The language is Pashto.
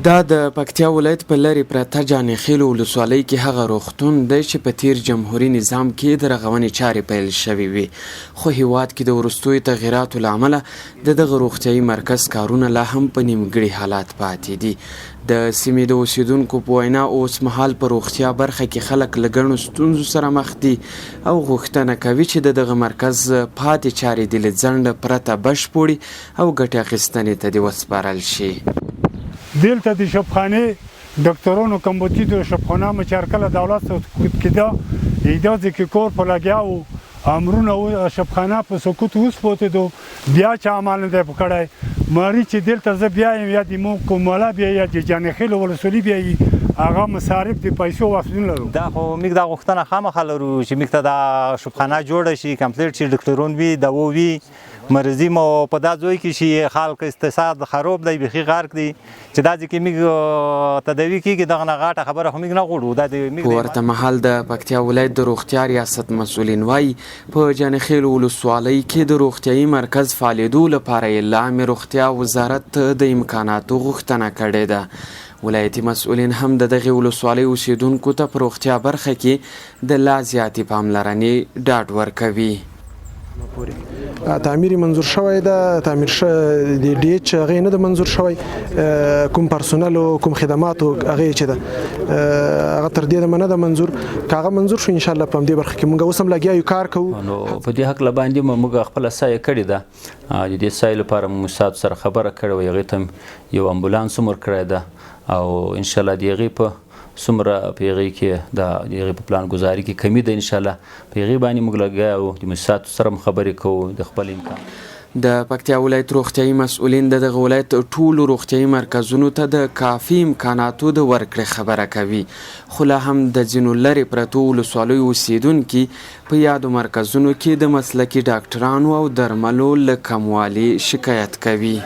دا د پکتیا ولایت په لرې پرته جانخیل ولسوالۍ کې هغه روغتون دی چې په تیر جمهوري نظام کې د رغونې چارې پیل شوې وي خو هیواد کې د وروستیو تغییراتو له امله د دغه روغتیایي مرکز کارونه لا هم په نیمګړي حالات پاتې دي. د سیمې د اوسیدونکو په وینا اوس مهال په روغتیا برخه کې خلک له ګڼو ستونزو سره مخ دي او غوښتنه کوي چې د دغه مرکز پاتې چارې دې له ځنډه پرته بشپړي او ګټې اخیستنې ته دې وسپارل شي. دلته د شبخانه دکترانو کمبوتی د شبخانه مچارکل دولت کدا ایجاد کې کور په لګیاو امرونه او شبخانه په سکوت اوس پوتې دو بیا چې عمل نه پکړای ماری چې دلته ز بیا یا د مو کوماله بیا یا د جانخیل ولسوالۍ بیا هغه مصارف د پیسو واسطه لرو. دا خو موږ د غوښتنه خامخا لرو چې موږ ته د شبخانه جوړ شي کمپلیټ شي ډاکټرون وي دوا وي مرضی مو په دا ځای کې شي خلک اقتصاد خراب دی بخي غرق دی چې دا ځکه موږ تداوی کیږي دغه غاټه خبره خو موږ نه غوړو دا په ورته مهال د پکتیا ولایت د روغتیا ریاست مسؤلین وایي په جانخیل ولسوالۍ کې د روغتیایي مرکز فعالیدو لپاره یې له عامې روغتیا وزارت د امکاناتو غوښتنه کړې ده. ولایتي مسؤلین هم د دغې ولسوالۍ اوسیدونکو ته په روغتیا برخه کې د لا زیاتې پاملرنې ډاډ ورکوي. تعمیر منظور شوی ده تعمیر د ډیچ هغه نه د منظور شوی کوم پرسونل او کوم خدمات هغه چې ده هغه تر دې نه د منظور کاغه منظور شو ان شاء الله په دې برخه کې موږ اوسم لګیا یو کار کوو. نو په دې حق لباندې موږ خپل سایه کړی ده د دې سایه لپاره موږ سره خبره کړو یغه ته یو امبولانس مر کړی ده او ان شاء الله دیغه په څومره پیغې کې د هغې په پلان ګزاري کې کمی ده انشاءالله په هغې باندې موږ لګیا او د موسساتو سره هم خبرې کوو د خپل امکان. د پکتیا ولایت روغتیایي مسؤلین د دغه ولایت ټولو روغتیایي مرکزونو ته د کافي امکاناتو د ورکړې خبره کوي خو لا هم د ځینو لرې پرتو ولسوالیو اوسیدونکي په یادو مرکزونو کې د مسلکي ډاکټرانو او درملو له کموالي شکایت کوي.